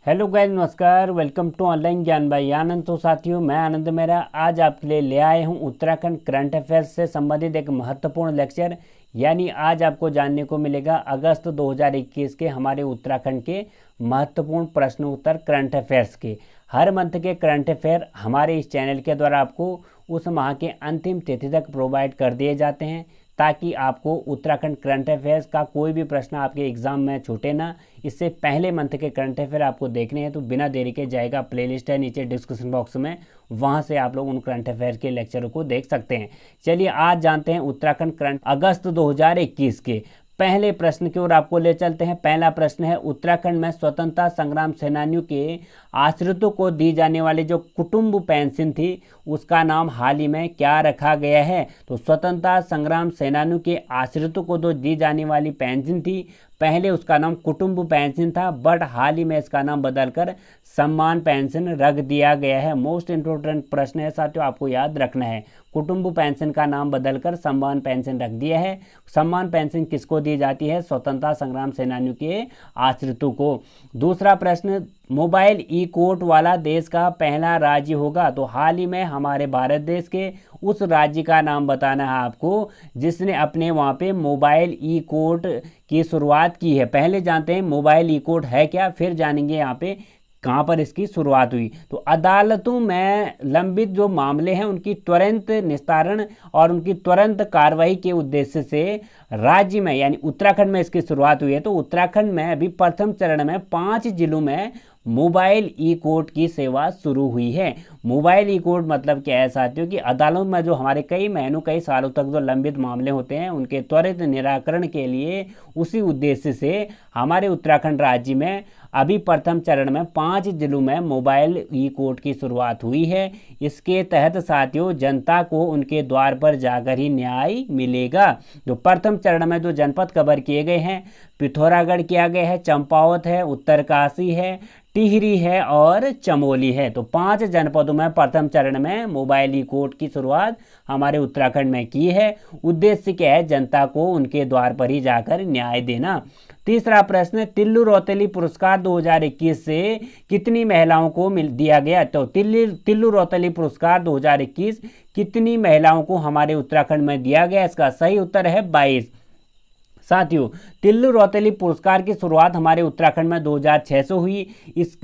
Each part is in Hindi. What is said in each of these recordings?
हेलो गाइस, नमस्कार। वेलकम टू ऑनलाइन ज्ञान बाई आनंद। तो साथियों, मैं आनंद मेरा आज आपके लिए ले आए हूं उत्तराखंड करंट अफेयर्स से संबंधित एक महत्वपूर्ण लेक्चर। यानी आज आपको जानने को मिलेगा अगस्त 2021 के हमारे उत्तराखंड के महत्वपूर्ण प्रश्न उत्तर करंट अफेयर्स के। हर मंथ के करंट अफेयर हमारे इस चैनल के द्वारा आपको उस माह के अंतिम तिथि तक प्रोवाइड कर दिए जाते हैं, ताकि आपको उत्तराखंड करंट अफेयर्स का कोई भी प्रश्न आपके एग्जाम में छूटे ना। इससे पहले मंथ के करंट अफेयर आपको देखने हैं तो बिना देरी के जाएगा, प्लेलिस्ट है नीचे डिस्क्रिप्शन बॉक्स में, वहां से आप लोग उन करंट अफेयर के लेक्चरों को देख सकते हैं। चलिए आज जानते हैं उत्तराखंड करंट अगस्त 2021 के पहले प्रश्न की ओर आपको ले चलते हैं। पहला प्रश्न है, उत्तराखंड में स्वतंत्रता संग्राम सेनानियों के आश्रितों को दी जाने वाली जो कुटुंब पेंशन थी उसका नाम हाल ही में क्या रखा गया है? तो स्वतंत्रता संग्राम सेनानियों के आश्रितों को जो दी जाने वाली पेंशन थी, पहले उसका नाम कुटुंब पेंशन था, बट हाल ही में इसका नाम बदलकर सम्मान पेंशन रख दिया गया है। मोस्ट इंपॉर्टेंट प्रश्न है साथियों, आपको याद रखना है। कुटुंब पेंशन का नाम बदलकर सम्मान पेंशन रख दिया है। सम्मान पेंशन किसको दी जाती है? स्वतंत्रता संग्राम सेनानियों के आश्रितों को। दूसरा प्रश्न, मोबाइल ई कोर्ट वाला देश का पहला राज्य होगा? तो हाल ही में हमारे भारत देश के उस राज्य का नाम बताना है आपको जिसने अपने वहाँ पे मोबाइल ई कोर्ट की शुरुआत की है। पहले जानते हैं मोबाइल ई कोर्ट है क्या, फिर जानेंगे यहाँ पे कहाँ पर इसकी शुरुआत हुई। तो अदालतों में लंबित जो मामले हैं उनकी त्वरित निस्तारण और उनकी तुरंत कार्रवाई के उद्देश्य से राज्य में यानी उत्तराखंड में इसकी शुरुआत हुई है। तो उत्तराखंड में अभी प्रथम चरण में 5 जिलों में मोबाइल ई कोर्ट की सेवा शुरू हुई है। मोबाइल ई कोर्ट मतलब क्या है साथियों कि अदालत में जो हमारे कई महीनों कई सालों तक जो लंबित मामले होते हैं उनके त्वरित निराकरण के लिए उसी उद्देश्य से हमारे उत्तराखंड राज्य में अभी प्रथम चरण में 5 जिलों में मोबाइल ई कोर्ट की शुरुआत हुई है। इसके तहत साथियों जनता को उनके द्वार पर जाकर ही न्याय मिलेगा। जो प्रथम चरण में जो जनपद कवर किए गए हैं, पिथौरागढ़ किया गया है, चंपावत है, उत्तरकाशी है, टिहरी है और चमोली है। तो 5 जनपदों में प्रथम चरण में मोबाइल ई कोर्ट की शुरुआत हमारे उत्तराखंड में की है। उद्देश्य क्या है? जनता को उनके द्वार पर ही जाकर न्याय देना। तीसरा प्रश्न, तिल्लू रौतेली पुरस्कार 2021 से कितनी महिलाओं को दिया गया? तो तिल्लू रौतेली पुरस्कार 2021 कितनी महिलाओं को हमारे उत्तराखंड में दिया गया? इसका सही उत्तर है 22। साथियों, तिल्लू रौतेली पुरस्कार की शुरुआत हमारे उत्तराखंड में 2006 से हुई।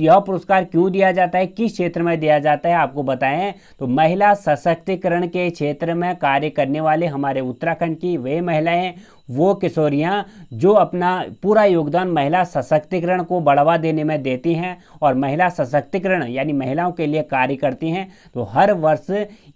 यह पुरस्कार क्यों दिया जाता है, किस क्षेत्र में दिया जाता है, आपको बताएं तो महिला सशक्तिकरण के क्षेत्र में कार्य करने वाले हमारे उत्तराखंड की वे महिलाएं, वो किशोरियां जो अपना पूरा योगदान महिला सशक्तिकरण को बढ़ावा देने में देती हैं और महिला सशक्तिकरण यानी महिलाओं के लिए कार्य करती हैं। तो हर वर्ष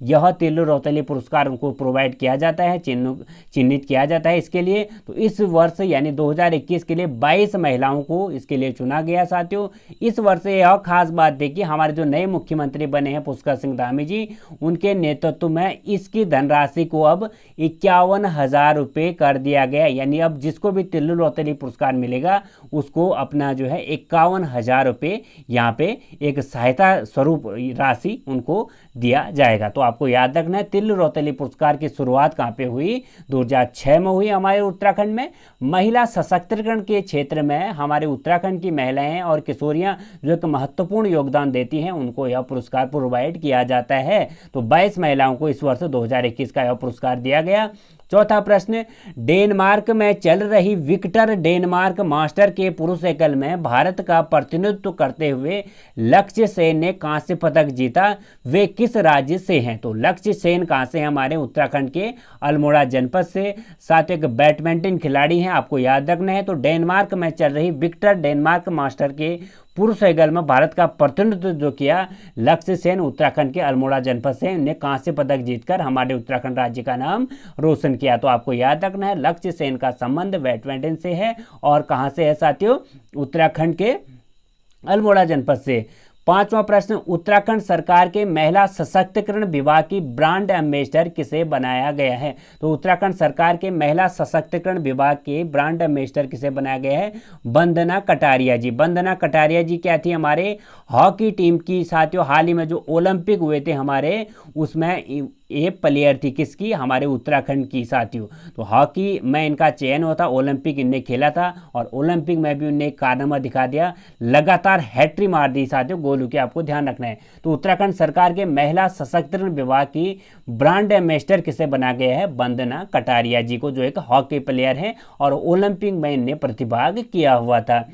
यह तिल्लू रौतेली पुरस्कार उनको प्रोवाइड किया जाता है, चिन्हित किया जाता है इसके लिए। तो इस वर्ष यानी 2021 के लिए 22 महिलाओं को इसके लिए चुना गया। साथियों, इस वर्ष यह खास बात देखिए, हमारे जो नए मुख्यमंत्री बने हैं पुष्कर सिंह धामी जी, उनके नेतृत्व में इसकी धनराशि को अब 51,000 रुपये कर दिया गया। यानी अब जिसको भी तिल्लू रौतेली पुरस्कार मिलेगा उसको अपना जो है 51,000 रुपये यहाँ पे एक सहायता स्वरूप राशि उनको दिया जाएगा। तो आपको याद रखना है तिल्लू रौतेली पुरस्कार की शुरुआत कहाँ पे हुई? 2006 में हुई हमारे उत्तराखंड में। महिला सशक्तिकरण के क्षेत्र में हमारे उत्तराखंड की महिलाएं और किशोरियां जो एक महत्वपूर्ण योगदान देती हैं उनको यह पुरस्कार प्रोवाइड किया जाता है। तो 22 महिलाओं को इस वर्ष 2021 का यह पुरस्कार दिया गया। चौथा प्रश्न, डेनमार्क में चल रही विक्टर डेनमार्क मास्टर के पुरुष एकल में भारत का प्रतिनिधित्व करते हुए लक्ष्य सेन ने कांस्य पदक जीता। वे किस राज्य से हैं? तो लक्ष्य सेन कहाँ से? हमारे उत्तराखंड के अल्मोड़ा जनपद से। साथ एक बैडमिंटन खिलाड़ी हैं, आपको याद रखना है। तो डेनमार्क में चल रही विक्टर डेनमार्क मास्टर के पुरुष युगल में भारत का प्रतिनिधित्व जो किया लक्ष्य सेन उत्तराखंड के अल्मोड़ा जनपद से, उन्हें कांस्य पदक जीतकर हमारे उत्तराखंड राज्य का नाम रोशन किया। तो आपको याद रखना है लक्ष्य सेन का संबंध बैडमिंटन से है और कहां से है साथियों? उत्तराखंड के अल्मोड़ा जनपद से। पांचवा प्रश्न, उत्तराखंड सरकार के महिला सशक्तिकरण विभाग की ब्रांड एम्बेसडर किसे बनाया गया है? तो उत्तराखंड सरकार के महिला सशक्तिकरण विभाग के ब्रांड एम्बेसडर किसे बनाया गया है? वंदना कटारिया जी। वंदना कटारिया जी क्या थी? हमारे हॉकी टीम की। साथियों, हाल ही में जो ओलंपिक हुए थे हमारे, उसमें ये प्लेयर थी किसकी, हमारे उत्तराखंड की साथियों। तो हॉकी में इनका चयन होता, ओलंपिक इनने खेला था और ओलंपिक में भी उनने एक कारनामा दिखा दिया, लगातार हैट्रिक मार दी साथियों गोलू की, आपको ध्यान रखना है। तो उत्तराखंड सरकार के महिला सशक्तिकरण विभाग की ब्रांड एम्बेसडर किसे बना गया है, वंदना कटारिया जी को, जो एक हॉकी प्लेयर है और ओलंपिक में इनने प्रतिभाग किया हुआ था।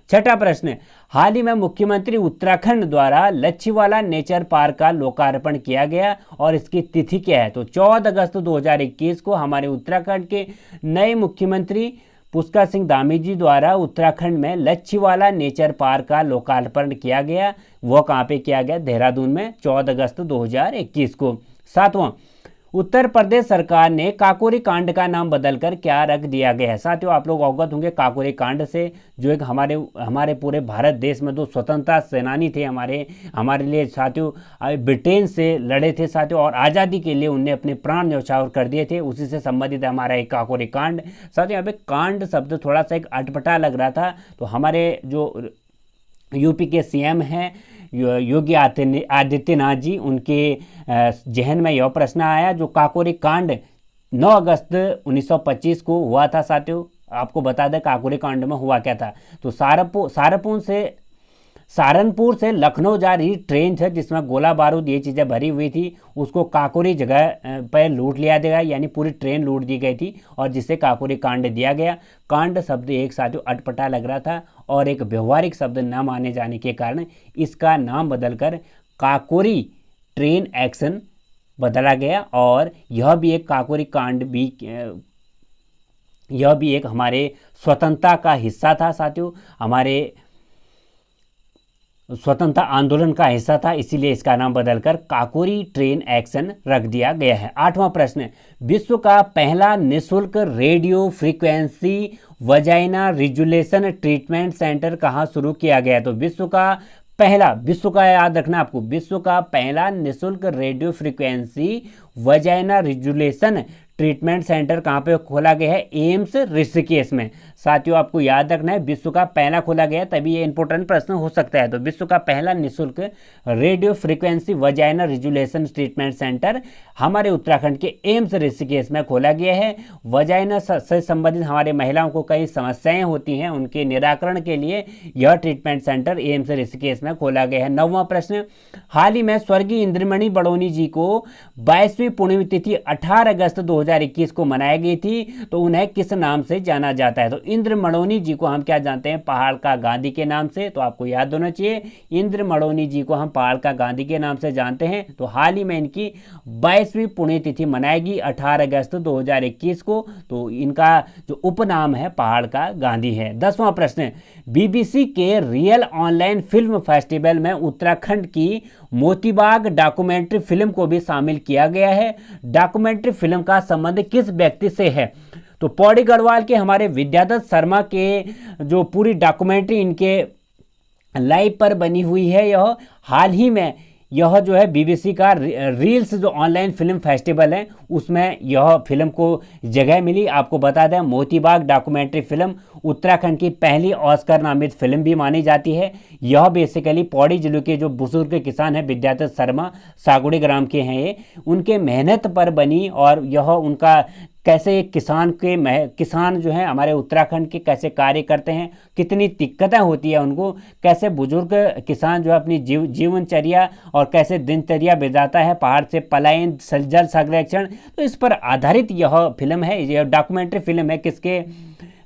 छठा प्रश्न, हाल ही में मुख्यमंत्री उत्तराखंड द्वारा लच्छीवाला नेचर पार्क का लोकार्पण किया गया और इसकी तिथि क्या है। तो 14 अगस्त 2021 को हमारे उत्तराखंड के नए मुख्यमंत्री पुष्कर सिंह धामी जी द्वारा उत्तराखंड में लच्छीवाला नेचर पार्क का लोकार्पण किया गया। वो कहाँ पे किया गया, देहरादून में 14 अगस्त 2021 को। सातवां, उत्तर प्रदेश सरकार ने काकोरी कांड का नाम बदलकर क्या रख दिया गया है। साथियों आप लोग अवगत होंगे काकोरी कांड से, जो एक हमारे पूरे भारत देश में दो स्वतंत्रता सेनानी थे हमारे लिए साथियों, ब्रिटेन से लड़े थे साथियों और आज़ादी के लिए उनने अपने प्राण न्यौछावर कर दिए थे, उसी से संबंधित हमारा एक काकोरी कांड। साथियों यहाँ पे कांड शब्द थोड़ा सा एक अटपटा लग रहा था, तो हमारे जो यूपी के सीएम हैं योगी आदित्यनाथ जी, उनके जहन में यह प्रश्न आया, जो काकोरी कांड 9 अगस्त 1925 को हुआ था साथियों। आपको बता दें काकोरी कांड में हुआ क्या था। तो सहारनपुर से लखनऊ जा रही ट्रेन है जिसमें गोला बारूद ये चीज़ें भरी हुई थी, उसको काकोरी जगह पर लूट लिया गया, यानी पूरी ट्रेन लूट दी गई थी और जिसे काकोरी कांड दिया गया। कांड शब्द एक साथियों अटपटा लग रहा था और एक व्यवहारिक शब्द न माने जाने के कारण इसका नाम बदलकर काकोरी ट्रेन एक्शन बदला गया। और यह भी एक काकोरी कांड भी यह भी एक हमारे स्वतंत्रता का हिस्सा था साथियों, हमारे स्वतंत्रता आंदोलन का हिस्सा था, इसीलिए इसका नाम बदलकर काकोरी ट्रेन एक्शन रख दिया गया है। आठवां प्रश्न, विश्व का पहला निःशुल्क radio frequency vagina resolution treatment centre कहाँ शुरू किया गया। तो विश्व का याद रखना आपको, विश्व का पहला निःशुल्क radio frequency vagina resolution treatment centre कहाँ पे खोला गया है, एम्स ऋषिकेश में। साथियों आपको याद रखना है विश्व का पहला खोला गया, तभी ये इंपॉर्टेंट प्रश्न हो सकता है। तो विश्व का पहला निःशुल्क radio frequency vagina resolution treatment centre हमारे उत्तराखंड के एम्स ऋषिकेश में खोला गया है। वजाइना से संबंधित हमारे महिलाओं को कई समस्याएं होती हैं, उनके निराकरण के लिए यह ट्रीटमेंट सेंटर एम्स ऋषिकेश में खोला गया है। 9वां प्रश्न, हाल ही में स्वर्गीय इंद्रमणि बडोनी जी को 22वीं पुण्यतिथि 18 अगस्त 2021 को मनाई गई थी, तो उन्हें किस नाम से जाना जाता है। तो इंद्रमणि जी को हम क्या जानते हैं, पहाड़ का गांधी के नाम से। तो आपको याद होना चाहिए इंद्रमणि जी को हम पहाड़ का गांधी के नाम से जानते हैं। तो हाल ही में इनकी 22वीं पुण्यतिथि मनाएगी 18 अगस्त 2021 को, तो इनका जो उपनाम है पहाड़ का गांधी है। 10वां प्रश्न, बीबीसी के रियल ऑनलाइन फिल्म फेस्टिवल में उत्तराखंड की मोतीबाग डॉक्यूमेंट्री फिल्म को भी शामिल किया गया है। डॉक्यूमेंट्री फिल्म का संबंध किस व्यक्ति से है। तो पौड़ी गढ़वाल के हमारे विद्यादत्त शर्मा के जो पूरी डॉक्यूमेंट्री इनके लाइव पर बनी हुई है, यह हाल ही में यह जो है बीबीसी का रील्स जो ऑनलाइन फिल्म फेस्टिवल है उसमें यह फिल्म को जगह मिली। आपको बता दें मोतीबाग डॉक्यूमेंट्री फिल्म उत्तराखंड की पहली ऑस्कर नामित फिल्म भी मानी जाती है। यह बेसिकली पौड़ी जिले के जो बुजुर्ग किसान हैं विद्यादत्त शर्मा सागुड़ी ग्राम के हैं, ये उनके मेहनत पर बनी और यह उनका कैसे एक किसान जो है हमारे उत्तराखंड के कैसे कार्य करते हैं, कितनी दिक्कतें होती है उनको, कैसे बुजुर्ग किसान जो है अपनी जीवनचर्या और कैसे दिनचर्या बिताता है, पहाड़ से पलायन, जल संरक्षण, तो इस पर आधारित यह फिल्म है। यह डॉक्यूमेंट्री फिल्म है, किसके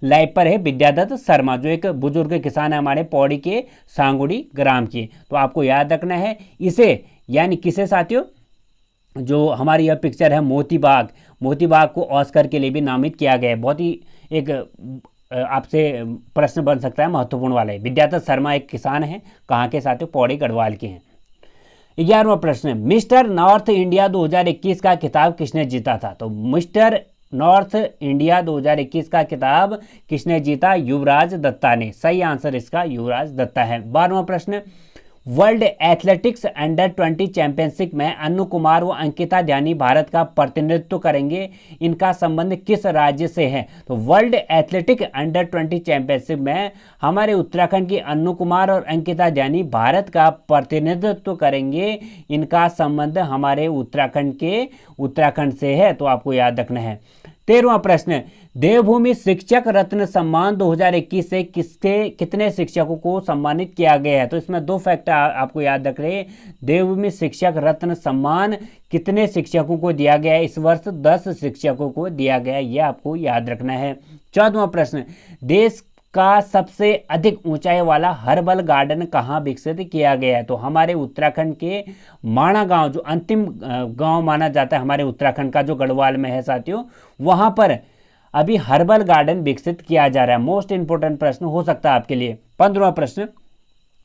लाइव पर है, विद्यादत्त शर्मा जो एक बुजुर्ग किसान है हमारे पौड़ी के सांगुड़ी ग्राम के। तो आपको याद रखना है इसे, यानी किसे साथियों, जो हमारी यह पिक्चर है मोतीबाग को ऑस्कर के लिए भी नामित किया गया है। बहुत ही एक आपसे प्रश्न बन सकता है महत्वपूर्ण वाला है। विद्यादत्त शर्मा एक किसान हैं, कहाँ के साथियों, पौड़ी गढ़वाल के हैं। 11वां प्रश्न, मिस्टर नॉर्थ इंडिया 2021 का खिताब किसने जीता था। तो मिस्टर नॉर्थ इंडिया 2021 का खिताब किसने जीता, युवराज दत्ता ने। सही आंसर इसका युवराज दत्ता है। 12वां प्रश्न, वर्ल्ड एथलेटिक्स अंडर 20 चैंपियनशिप में अनु कुमार व अंकिता ध्यानी भारत का प्रतिनिधित्व करेंगे। इनका संबंध किस राज्य से है? तो वर्ल्ड एथलेटिक अंडर 20 चैंपियनशिप में हमारे उत्तराखंड की अनु कुमार और अंकिता ध्यानी भारत का प्रतिनिधित्व करेंगे। इनका संबंध हमारे उत्तराखंड से है, तो आपको याद रखना है। 13वां प्रश्न, देवभूमि शिक्षक रत्न सम्मान 2021 से कितने शिक्षकों को सम्मानित किया गया है? तो इसमें दो फैक्ट आपको याद रख रहे हैं। देवभूमि शिक्षक रत्न सम्मान कितने शिक्षकों को दिया गया है? इस वर्ष 10 शिक्षकों को दिया गया है, यह आपको याद रखना है। 14वां प्रश्न, देश का सबसे अधिक ऊंचाई वाला हर्बल गार्डन कहाँ विकसित किया गया है? तो हमारे उत्तराखंड के माणा गांव, जो अंतिम गांव माना जाता है हमारे उत्तराखंड का, जो गढ़वाल में है साथियों, वहां पर अभी हर्बल गार्डन विकसित किया जा रहा है। मोस्ट इंपोर्टेंट प्रश्न हो सकता है आपके लिए। 15वां प्रश्न,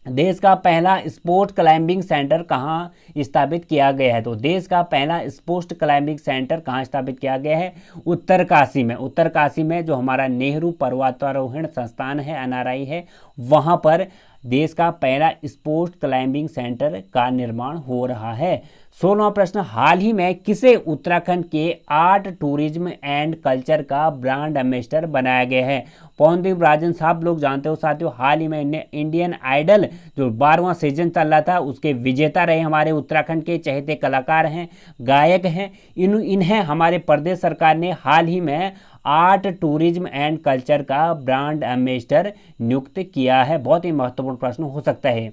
देश का पहला स्पोर्ट क्लाइंबिंग सेंटर कहाँ स्थापित किया गया है? तो देश का पहला स्पोर्ट क्लाइंबिंग सेंटर कहाँ स्थापित किया गया है? उत्तरकाशी में। उत्तरकाशी में जो हमारा नेहरू पर्वतारोहण संस्थान है, NRI है, वहाँ पर देश का पहला स्पोर्ट क्लाइंबिंग सेंटर का निर्माण हो रहा है। 16वां प्रश्न, हाल ही में किसे उत्तराखंड के आर्ट टूरिज्म एंड कल्चर का ब्रांड एम्बेसडर बनाया गया है? पवनदीप राजन साहब लोग जानते हो साथियों, हाल ही में इंडियन आइडल जो 12वां सीजन चल रहा था उसके विजेता रहे हमारे उत्तराखंड के चहेते कलाकार हैं, गायक हैं। इन्हें हमारे प्रदेश सरकार ने हाल ही में आर्ट टूरिज्म एंड कल्चर का ब्रांड एम्बेसडर नियुक्त किया है। बहुत ही महत्वपूर्ण प्रश्न हो सकता है।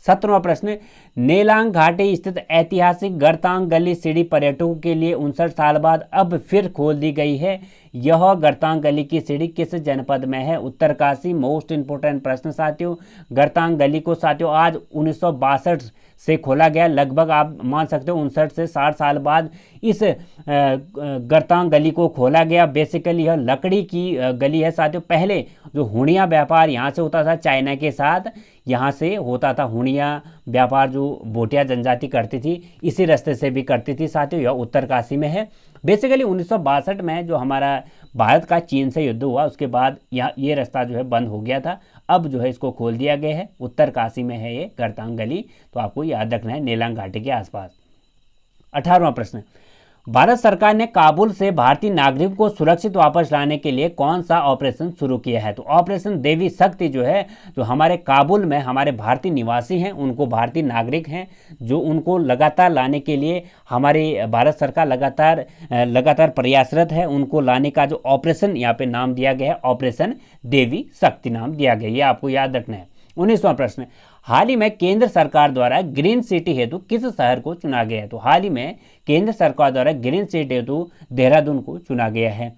17वां प्रश्न, नेलांग घाटी स्थित ऐतिहासिक गरतांग गली सीढ़ी पर्यटकों के लिए 59 साल बाद अब फिर खोल दी गई है। यह गरतांग गली की सीढ़ी किस जनपद में है? उत्तरकाशी। मोस्ट इंपोर्टेंट प्रश्न साथियों। गरतांग गली को साथियों आज 1962 से खोला गया। लगभग आप मान सकते हो 59 से 60 साल बाद इस गरतांग गली को खोला गया। बेसिकली यह लकड़ी की गली है साथियों। पहले जो हुणिया व्यापार यहाँ से होता था चाइना के साथ, यहाँ से होता था हुणिया व्यापार, जो भोटिया जनजाति करती थी, इसी रास्ते से भी करती थी साथियों। यह उत्तरकाशी में है। बेसिकली 1962 में जो हमारा भारत का चीन से युद्ध हुआ उसके बाद यहाँ ये रास्ता जो है बंद हो गया था। अब जो है इसको खोल दिया गया है। उत्तरकाशी में है ये गरतांग गली, तो आपको याद रखना है, नेलांग घाटी के आसपास। 18वां प्रश्न, भारत सरकार ने काबुल से भारतीय नागरिक को सुरक्षित वापस लाने के लिए कौन सा ऑपरेशन शुरू किया है? तो ऑपरेशन देवी शक्ति जो है, जो हमारे काबुल में हमारे भारतीय निवासी हैं, उनको भारतीय नागरिक हैं, जो उनको लगातार लाने के लिए हमारी भारत सरकार लगातार प्रयासरत है। उनको लाने का जो ऑपरेशन यहाँ पे नाम दिया गया है, ऑपरेशन देवी शक्ति नाम दिया गया, ये आपको याद रखना है। 19वां प्रश्न, हाल ही में केंद्र सरकार द्वारा ग्रीन सिटी हेतु किस शहर को चुना गया है? तो हाल ही में केंद्र सरकार द्वारा ग्रीन सिटी हेतु देहरादून को चुना गया है।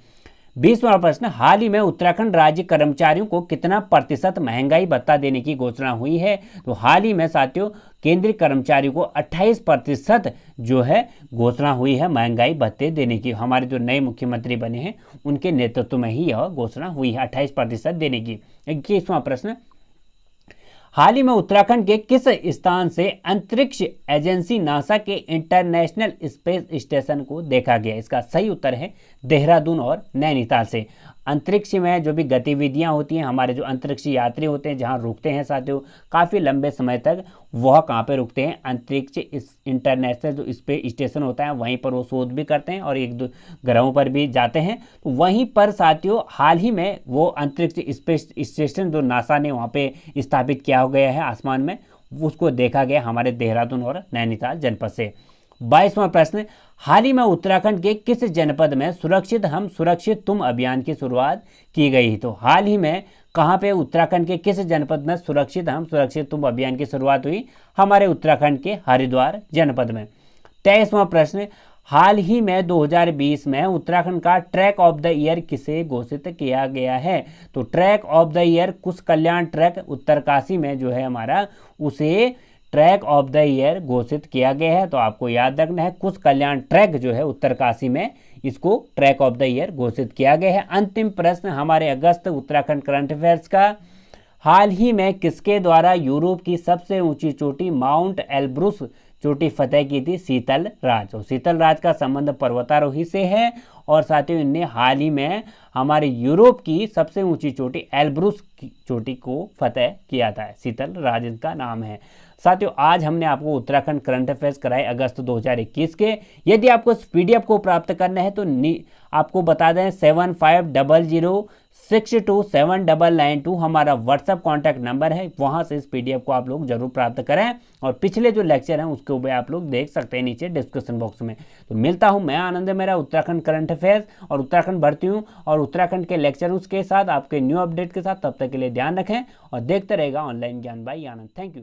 20वां प्रश्न, हाल ही में उत्तराखंड राज्य कर्मचारियों को कितना प्रतिशत महंगाई भत्ता देने की घोषणा हुई है? तो हाल ही में साथियों केंद्रीय कर्मचारियों को 28% जो है घोषणा हुई है महंगाई भत्ते देने की। हमारे जो नए मुख्यमंत्री बने हैं उनके नेतृत्व में ही यह घोषणा हुई है 28% देने की। 21वां प्रश्न, हाल ही में उत्तराखंड के किस स्थान से अंतरिक्ष एजेंसी नासा के इंटरनेशनल स्पेस स्टेशन को देखा गया? इसका सही उत्तर है देहरादून और नैनीताल से। अंतरिक्ष में जो भी गतिविधियां होती हैं, हमारे जो अंतरिक्ष यात्री होते हैं जहां रुकते हैं साथियों काफ़ी लंबे समय तक, वह कहां पे रुकते हैं? अंतरिक्ष इंटरनेशनल जो स्पेस स्टेशन होता है वहीं पर वो शोध भी करते हैं और एक दो ग्रहों पर भी जाते हैं। तो वहीं पर साथियों हाल ही में वो अंतरिक्ष स्पेस स्टेशन जो नासा ने वहाँ पे स्थापित किया गया है आसमान में, उसको देखा गया हमारे देहरादून और नैनीताल जनपद से। 22वां प्रश्न, हाल ही में उत्तराखंड के किस जनपद में सुरक्षित हम सुरक्षित तुम अभियान की शुरुआत की गई? तो हाल ही में कहाँ पे उत्तराखंड के किस जनपद में सुरक्षित हम सुरक्षित तुम अभियान की शुरुआत हुई? हमारे उत्तराखंड के हरिद्वार जनपद में। 23वां प्रश्न, हाल ही में 2020 में उत्तराखंड का ट्रैक ऑफ द ईयर किसे घोषित किया गया है? तो track of the year Kush Kalyan track Uttarkashi में जो है हमारा, उसे ट्रैक ऑफ द ईयर घोषित किया गया है। तो आपको याद रखना है कुश कल्याण ट्रैक जो है उत्तरकाशी में, इसको ट्रैक ऑफ द ईयर घोषित किया गया है। अंतिम प्रश्न हमारे अगस्त उत्तराखंड करंट अफेयर्स का, हाल ही में किसके द्वारा यूरोप की सबसे ऊंची चोटी माउंट एल्ब्रुस चोटी फतेह की थी? शीतल राज। और शीतल राज का संबंध पर्वतारोही से है और साथियों इनने हाल ही में हमारे यूरोप की सबसे ऊंची चोटी एल्ब्रुस की चोटी को फतेह किया था। शीतल राज इनका नाम है। साथियों आज हमने आपको उत्तराखंड करंट अफेयर्स कराए अगस्त 2021 के। यदि आपको इस पीडीएफ को प्राप्त करना है तो आपको बता दें 7500627992 हमारा व्हाट्सएप कॉन्टैक्ट नंबर है, वहां से इस पीडीएफ को आप लोग जरूर प्राप्त करें। और पिछले जो लेक्चर हैं उसके ऊपर आप लोग देख सकते हैं नीचे डिस्क्रिप्शन बॉक्स में। तो मिलता हूं मैं आनंद मेरा उत्तराखंड करंट अफेयर्स और उत्तराखंड भर्ती हूं और उत्तराखंड के लेक्चरों के साथ आपके न्यू अपडेट के साथ। तब तक के लिए ध्यान रखें और देखते रहेगा ऑनलाइन ज्ञान बाई आनंद। Thank you.